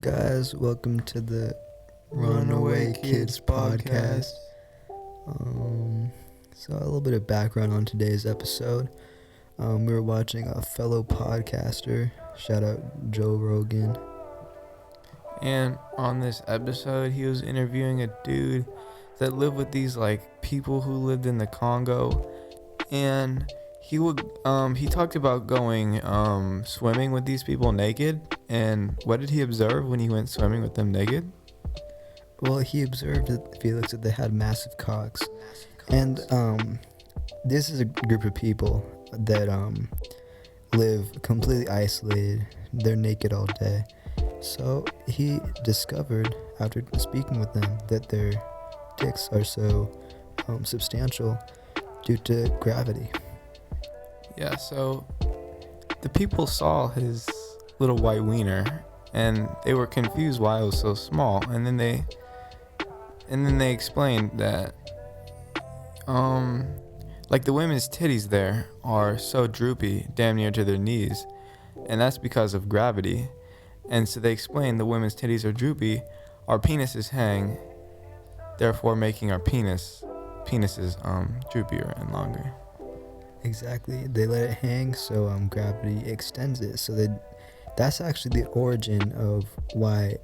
Guys, welcome to the Runaway Kids podcast. So a little bit of background on today's episode. We were watching a fellow podcaster, shout out Joe Rogan. And on this episode, he was interviewing a dude that lived with these people who lived in the Congo, and he talked about going swimming with these people naked. And what did he observe when he went swimming with them naked? Well, he observed that Felix that they had massive cocks, and this is a group of people that live completely isolated. They're naked all day. So he discovered, after speaking with them, that their dicks are so substantial due to gravity. Yeah, so the people saw his little white wiener, and they were confused why it was so small. And then they explained that the women's titties there are so droopy, damn near to their knees, and that's because of gravity. And so they explained the women's titties are droopy, our penises hang, therefore making our penises droopier and longer. Exactly. They let it hang, so gravity extends it. So that's actually the origin of why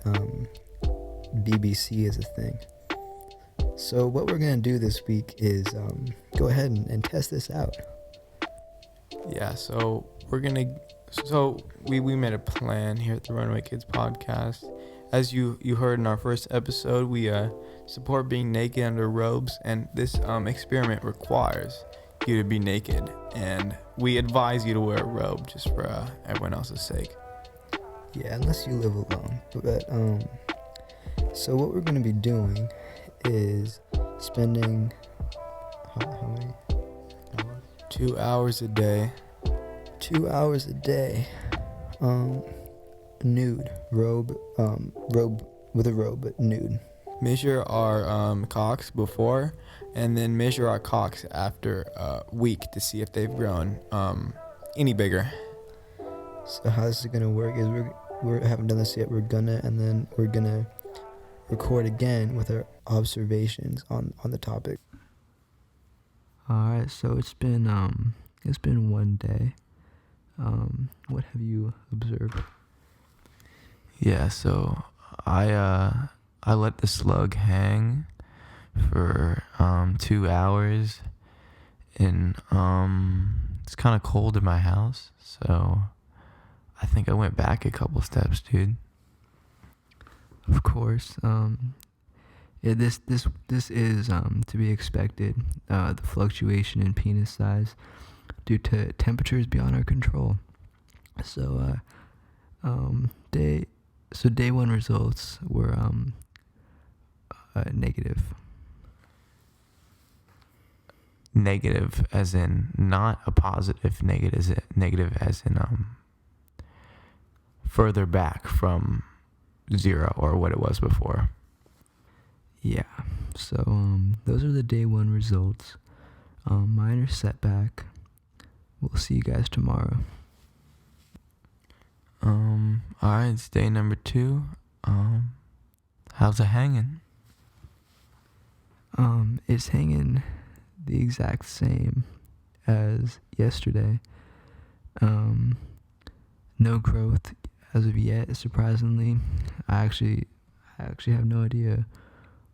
BBC is a thing. So what we're gonna do this week is go ahead and test this out. Yeah. So we made a plan here at the Runaway Kids podcast. As you heard in our first episode, we support being naked under robes, and this experiment requires you to be naked, and we advise you to wear a robe just for everyone else's sake. Yeah, unless you live alone. But so what we're gonna be doing is spending how many hours? 2 hours a day. 2 hours a day, nude, robe with a robe, but nude. Measure our cocks before, and then measure our cocks after a week to see if they've grown any bigger. So how this is gonna work is we haven't done this yet. We're gonna record again with our observations on the topic. Alright, so it's been 1 day. What have you observed? Yeah, so I let the slug hang for 2 hours, and it's kind of cold in my house, so I think I went back a couple steps, dude. Of course, this is to be expected. The fluctuation in penis size due to temperatures beyond our control. So, day one results were negative. Negative as in not a positive, negative as in further back from 0 or what it was before. Yeah, so those are the day one results. Minor setback. We'll see you guys tomorrow. Alright, it's day number 2. How's it hanging? It's hanging the exact same as yesterday. No growth as of yet, surprisingly. I actually have no idea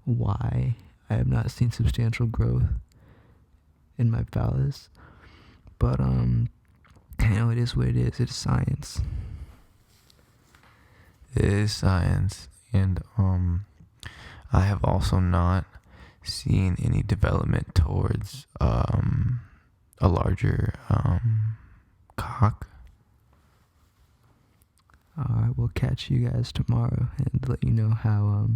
why I have not seen substantial growth in my phallus. But it is what it is. It is science. It is science, and I have also not seen any development towards a larger cock. Alright, we'll catch you guys tomorrow and let you know how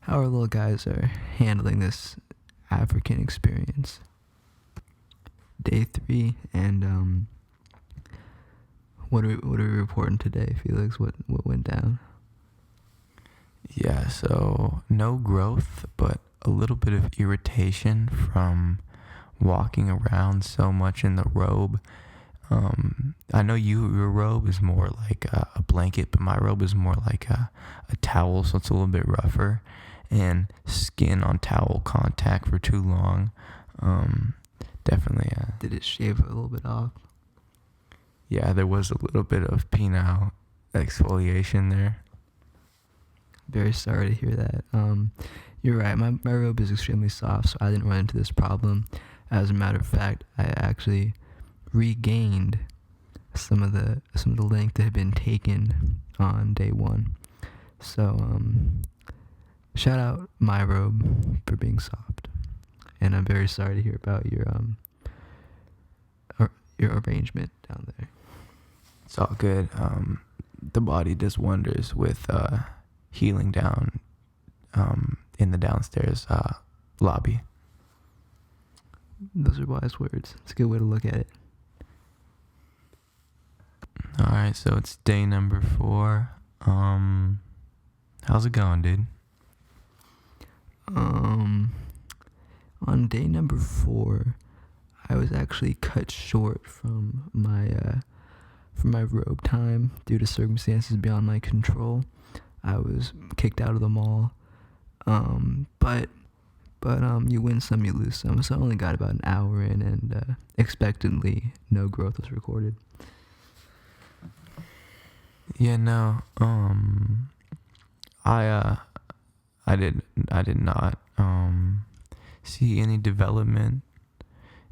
our little guys are handling this African experience. Day 3, and what are we reporting today, Felix? What went down? Yeah, so no growth, but a little bit of irritation from walking around so much in the robe. I know your robe is more like a blanket, but my robe is more like a towel, so it's a little bit rougher. And skin on towel contact for too long, definitely. Did it shave a little bit off? Yeah, there was a little bit of penile exfoliation there. Very sorry to hear that. You're right. My robe is extremely soft, so I didn't run into this problem. As a matter of fact, I actually regained some of the length that had been taken on day one. So shout out my robe for being soft, and I'm very sorry to hear about your arrangement down there. It's all good. The body does wonders with healing down in the downstairs lobby. Those are wise words. It's a good way to look at it. All right, so it's day number 4. How's it going, dude? On day number 4, I was actually cut short from my robe time due to circumstances beyond my control. I was kicked out of the mall. But you win some, you lose some. So I only got about an hour in, and expectantly, no growth was recorded. Yeah, no. I did not see any development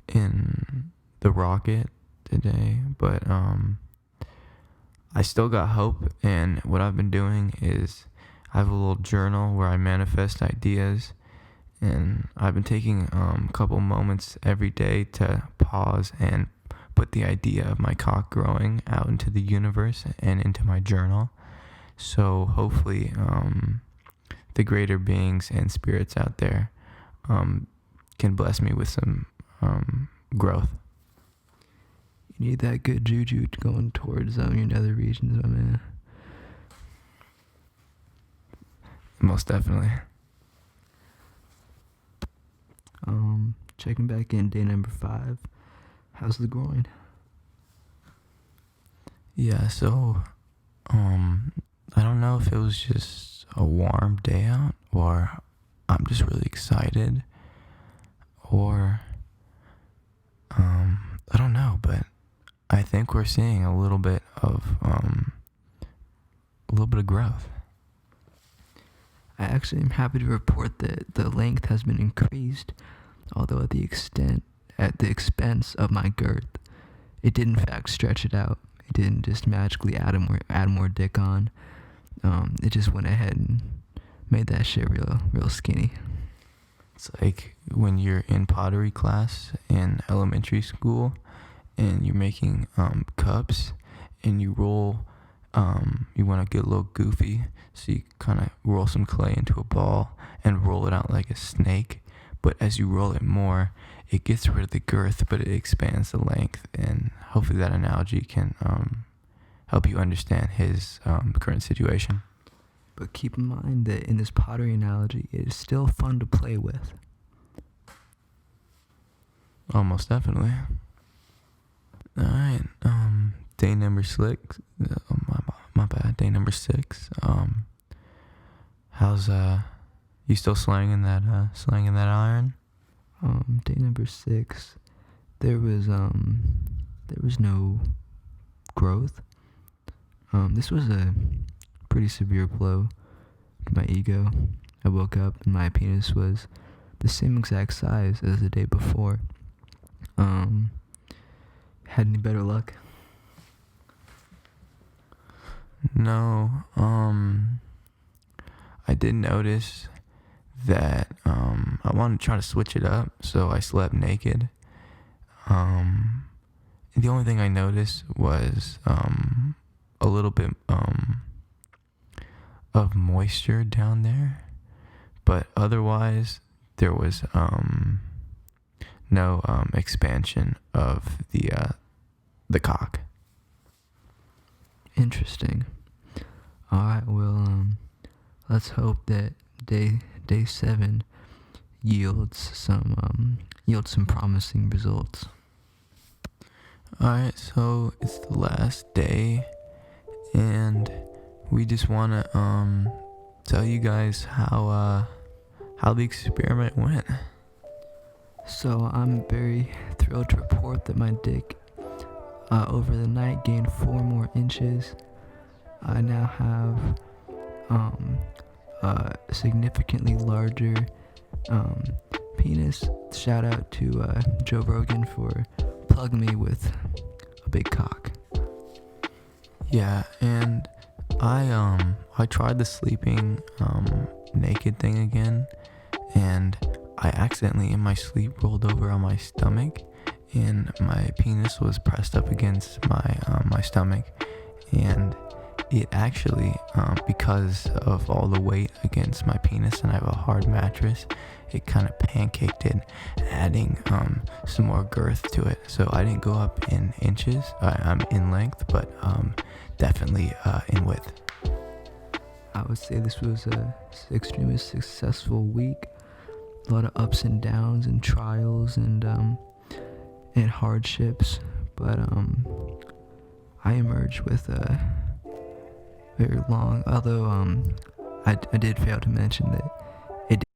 in the rocket today, but I still got hope, and what I've been doing is I have a little journal where I manifest ideas, and I've been taking a couple moments every day to pause and put the idea of my cock growing out into the universe and into my journal. So hopefully the greater beings and spirits out there can bless me with some growth. You need that good juju going towards your nether regions, my man. Most definitely. Checking back in, day number 5. How's the groin? Yeah, so I don't know if it was just a warm day out, or I'm just really excited, or I don't know, but I think we're seeing a little bit of growth. I actually am happy to report that the length has been increased, although at the expense of my girth. It did in fact stretch it out. It didn't just magically add more dick on. It just went ahead and made that shit real skinny. It's like when you're in pottery class in elementary school and you're making cups and you roll, you want to get a little goofy, so you kind of roll some clay into a ball and roll it out like a snake. But as you roll it more, it gets rid of the girth, but it expands the length. And hopefully that analogy can help you understand his current situation. But keep in mind that in this pottery analogy, it is still fun to play with. Almost definitely. Alright, day number 6. My bad, day number 6. How's you still slanging that iron? Day number 6, there was no growth. This was a pretty severe blow to my ego. I woke up and my penis was the same exact size as the day before. Had any better luck? No, I did notice that I wanted to try to switch it up, so I slept naked. The only thing I noticed was a little bit of moisture down there, but otherwise there was no expansion of the cock. Interesting. Alright, well, let's hope that day 7 yields some promising results. Alright, so it's the last day, and we just wanna tell you guys how the experiment went. So I'm very thrilled to report that my dick over the night gained 4 more inches. I now have a significantly larger penis. Shout out to Joe Rogan for plugging me with a big cock. Yeah, and I tried the sleeping naked thing again, and I accidentally in my sleep rolled over on my stomach, and my penis was pressed up against my stomach, and it actually because of all the weight against my penis, and I have a hard mattress, it kind of pancaked it, adding some more girth to it. So I didn't go up in inches, I'm in length, but definitely in width. I would say this was a extremely successful week. A lot of ups and downs and trials and hardships, but I emerged with a very long. Although I did fail to mention that